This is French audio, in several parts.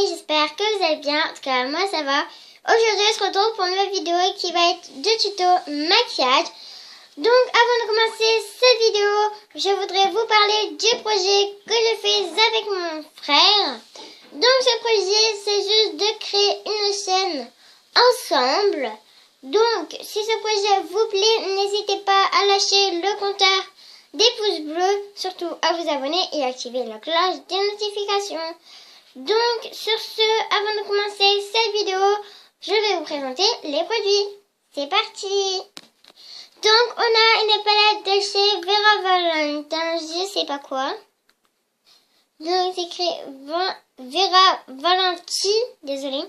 j'espère que vous allez bien. En tout cas, moi ça va. Aujourd'hui, on se retrouve pour une nouvelle vidéo qui va être de tuto maquillage. Donc, avant de commencer cette vidéo, je voudrais vous parler du projet que je fais avec mon frère. Donc, ce projet, c'est juste de créer une chaîne ensemble. Donc, si ce projet vous plaît, n'hésitez pas à lâcher le compteur des pouces bleus, surtout à vous abonner et activer la cloche des notifications. Donc, sur ce, avant de commencer cette vidéo, je vais vous présenter les produits. C'est parti! Donc, on a une palette de chez Vera Valentin, je sais pas quoi. Donc, c'est écrit Vera Valenti, désolé.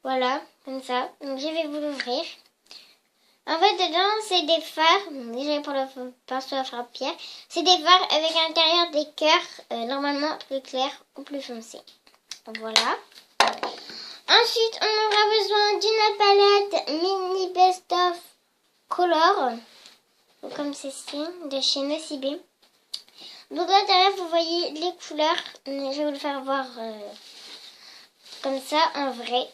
Voilà, comme ça. Donc, je vais vous l'ouvrir. En fait, dedans, c'est des fards. Déjà, pour le pinceau à fard à paupières, c'est des fards avec à l'intérieur des cœurs, normalement plus clairs ou plus foncés. Voilà. Ensuite, on aura besoin d'une palette Mini Best of Color, comme ceci, de chez Nocibé. Donc là, derrière, vous voyez les couleurs. Je vais vous le faire voir comme ça, en vrai.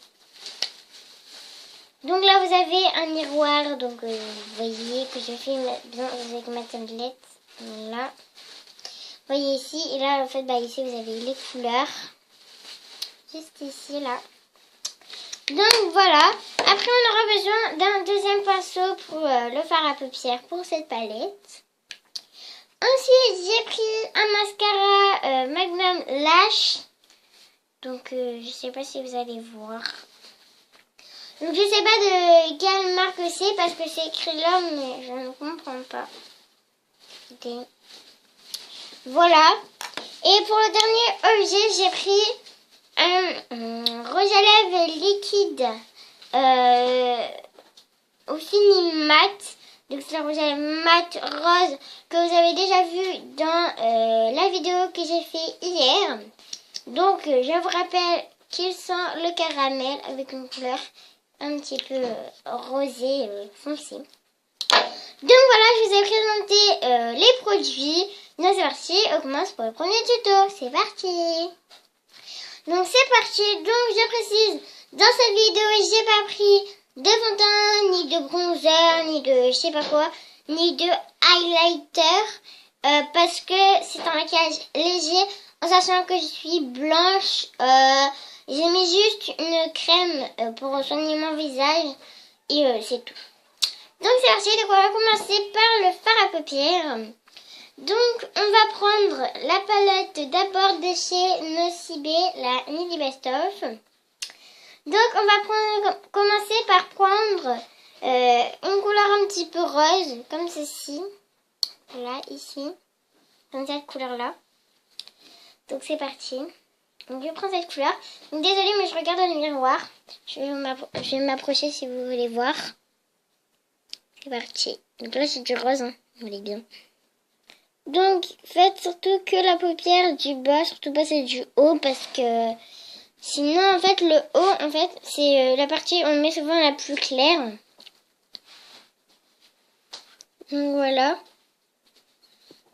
Donc là, vous avez un miroir. Donc, vous voyez que je filme bien avec ma tablette. Voilà. Vous voyez ici. Et là, en fait, ici, vous avez les couleurs. Juste ici, là. Donc, voilà. Après, on aura besoin d'un deuxième pinceau pour le fard à paupières pour cette palette. Ensuite, j'ai pris un mascara Magnum Lash. Donc, je sais pas si vous allez voir. Donc, je sais pas de quelle marque c'est parce que c'est écrit là, mais je ne comprends pas. Écoutez. Voilà. Et pour le dernier objet, j'ai pris un rouge à lèvres liquide au fini mat. Donc, c'est un rouge à lèvres mat rose que vous avez déjà vu dans la vidéo que j'ai fait hier. Donc, je vous rappelle qu'il sent le caramel avec une couleur un petit peu rosé foncé. Donc voilà, je vous ai présenté les produits. Donc c'est parti, on commence pour le premier tuto. C'est parti. Donc c'est parti. Donc je précise, dans cette vidéo, j'ai pas pris de fond de teint, ni de bronzer, ni de je sais pas quoi, ni de highlighter, parce que c'est un maquillage léger, en sachant que je suis blanche. J'ai mis juste une crème pour soigner mon visage et c'est tout. Donc c'est parti, donc on va commencer par le fard à paupières. Donc on va prendre la palette d'abord de chez Nocibé, la Mini Best of. Donc on va commencer par prendre une couleur un petit peu rose, comme ceci. Là, ici. Comme cette couleur-là. Donc c'est parti. Donc je prends cette couleur. Donc, désolée, mais je regarde dans le miroir. Je vais m'approcher si vous voulez voir. C'est parti. Donc là c'est du rose, hein. Vous voyez bien. Donc faites surtout que la paupière du bas, surtout pas celle du haut, parce que sinon en fait le haut, en fait c'est la partie où on met souvent la plus claire. Donc voilà.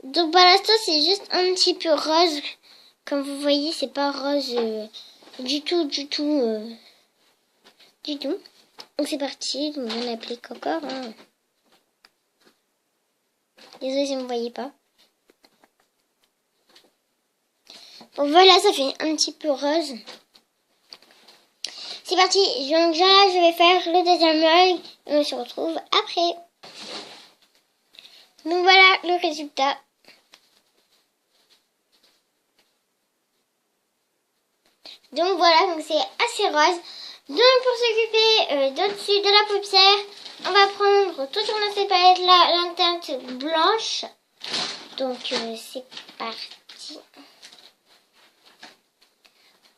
Donc pour l'instant c'est juste un petit peu rose. Comme vous voyez, c'est pas rose du tout. Donc c'est parti, donc on applique encore. Hein. Désolée si vous ne voyez pas. Bon voilà, ça fait un petit peu rose. C'est parti, donc là je vais faire le deuxième œil et on se retrouve après. Donc voilà le résultat. Donc voilà, donc c'est assez rose. Donc pour s'occuper d'au-dessus de la paupière, on va prendre tout sur cette palette là la teinte blanche. Donc c'est parti.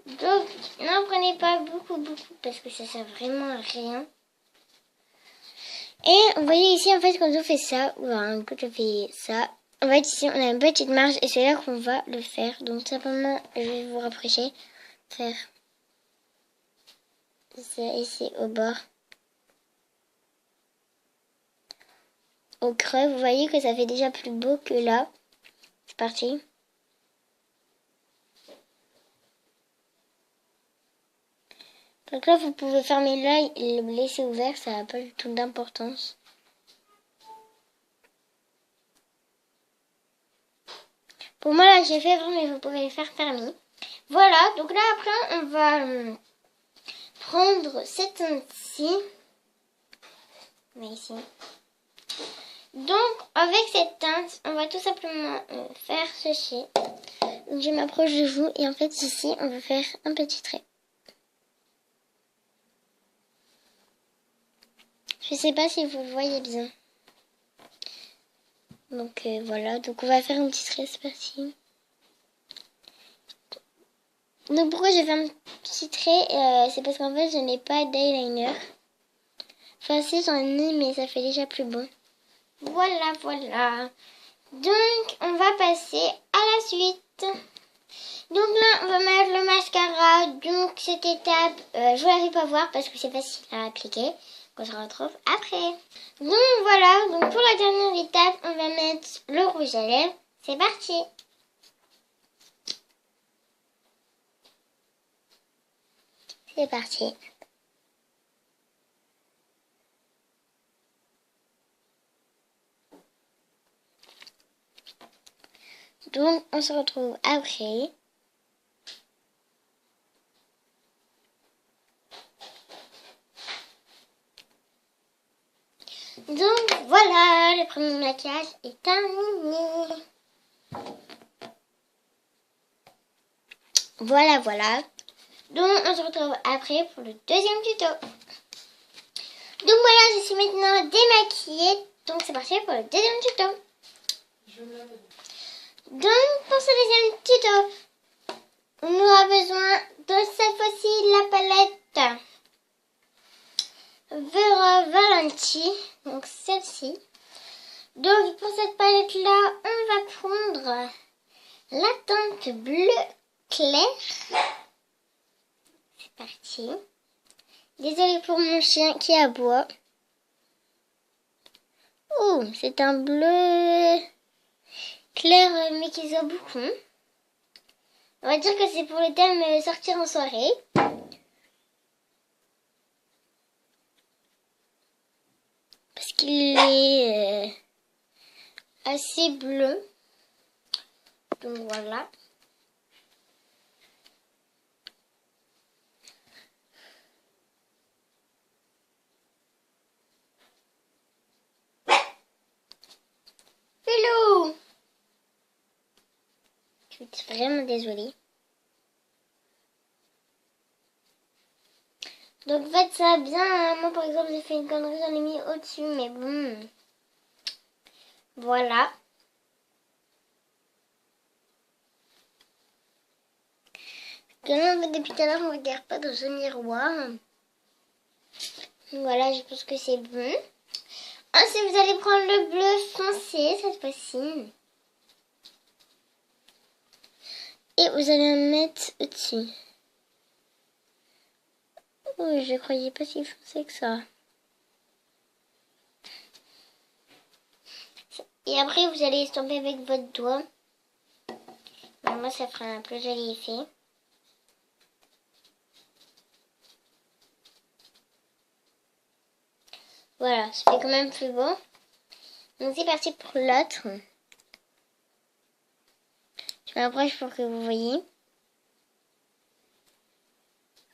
Donc n'en prenez pas beaucoup parce que ça sert vraiment à rien. Et vous voyez ici en fait quand on fait ça, quand on fait ça, en fait ici on a une petite marge et c'est là qu'on va le faire. Donc simplement je vais vous rapprocher. Faire ça ici au bord, au creux, vous voyez que ça fait déjà plus beau que là. C'est parti. Donc là, vous pouvez fermer l'œil et le laisser ouvert, ça n'a pas du tout d'importance. Pour moi, là, j'ai fait ouvert, mais vous pouvez le faire fermer. Voilà, donc là, après, on va prendre cette teinte-ci. Mais ici. Donc, avec cette teinte, on va tout simplement faire ceci. Donc, je m'approche de vous et en fait, ici, on va faire un petit trait. Je sais pas si vous le voyez bien. Donc, voilà. Donc, on va faire un petit trait, c'est parti. Donc, pourquoi je fais un petit trait c'est parce qu'en fait, je n'ai pas d'eyeliner. Enfin, si, j'en ai, mais ça fait déjà plus bon. Voilà, voilà. Donc, on va passer à la suite. Donc là, on va mettre le mascara. Donc, cette étape, je vous la fais pas voir parce que c'est facile à appliquer. On se retrouve après. Donc, voilà. Donc, pour la dernière étape, on va mettre le rouge à lèvres. C'est parti. C'est parti. Donc, on se retrouve après. Donc, voilà, le premier maquillage est terminé. Voilà, voilà. Donc, on se retrouve après pour le deuxième tuto. Donc, voilà, je suis maintenant démaquillée. Donc, c'est parti pour le deuxième tuto. Donc, pour ce deuxième tuto, on aura besoin de cette fois-ci la palette Vera Valenti. Donc, celle-ci. Donc, pour cette palette-là, on va prendre la teinte bleu clair. C'est parti. Désolée pour mon chien qui aboie. Oh, c'est un bleu clair mais qui se voit beaucoup. On va dire que c'est pour le thème sortir en soirée. Parce qu'il est assez bleu. Donc voilà. Hello! Je suis vraiment désolée. Donc faites ça bien. Hein. Moi par exemple j'ai fait une connerie, j'en ai mis au-dessus. Mais bon. Voilà. Comme en fait, depuis tout à l'heure on ne regarde pas dans ce miroir. Voilà, je pense que c'est bon. Ensuite vous allez prendre le bleu foncé cette fois-ci. Et vous allez en mettre au-dessus. Oh, je croyais pas si foncé que ça. Et après, vous allez estomper avec votre doigt. Mais moi, ça fera un plus joli effet. Voilà, ça fait quand même plus beau. Donc, c'est parti pour l'autre. Je m'approche pour que vous voyez.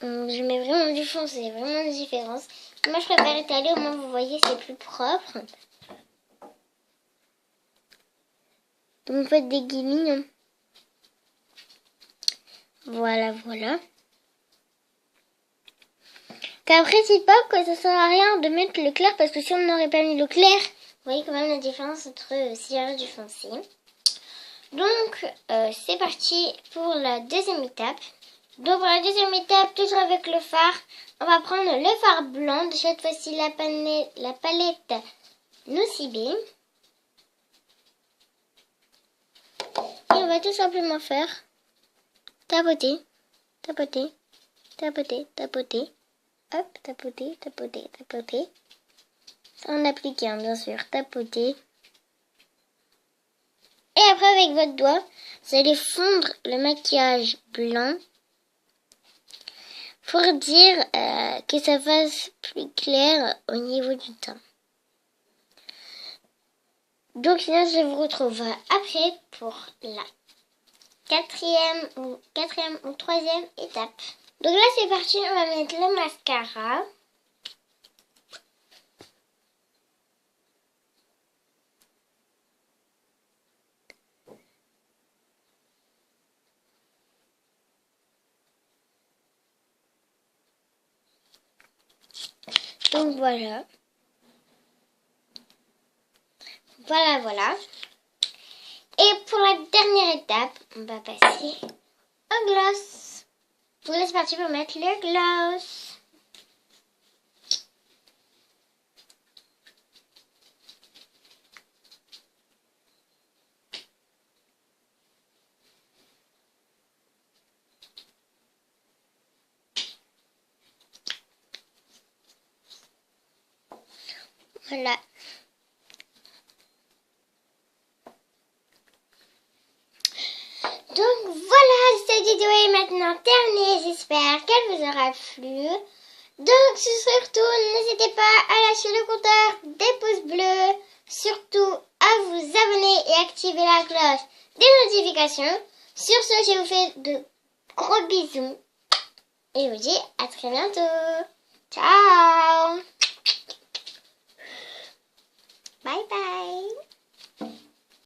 Je mets vraiment du foncé, vraiment une différence. Moi, je préfère étaler, au moins vous voyez, c'est plus propre. Donc, vous faites des guillemets. Voilà, voilà. Qu'après, c'est pas que ça sert à rien de mettre le clair, parce que si on n'aurait pas mis le clair, vous voyez quand même la différence entre si j'avais du foncé. Donc, c'est parti pour la deuxième étape. Donc, pour la deuxième étape, toujours avec le fard, on va prendre le fard blanc. De cette fois-ci, la palette Nocibé. Et on va tout simplement faire tapoter, tapoter, tapoter, tapoter. Hop, tapoter, tapoter, tapoter. Sans appliquer, hein, bien sûr, tapoter. Et après, avec votre doigt, vous allez fondre le maquillage blanc. pour dire que ça fasse plus clair au niveau du temps. Donc sinon je vous retrouve après pour la quatrième ou troisième étape. Donc là c'est parti, on va mettre le mascara. Donc voilà. Voilà. Et pour la dernière étape, on va passer au gloss. Donc là c'est parti pour mettre le gloss. Voilà. Donc voilà, cette vidéo est maintenant terminée. J'espère qu'elle vous aura plu. Donc surtout, n'hésitez pas à lâcher le compteur des pouces bleus. Surtout à vous abonner et activer la cloche des notifications. Sur ce, je vous fais de gros bisous. Et je vous dis à très bientôt. Ciao. Bye bye.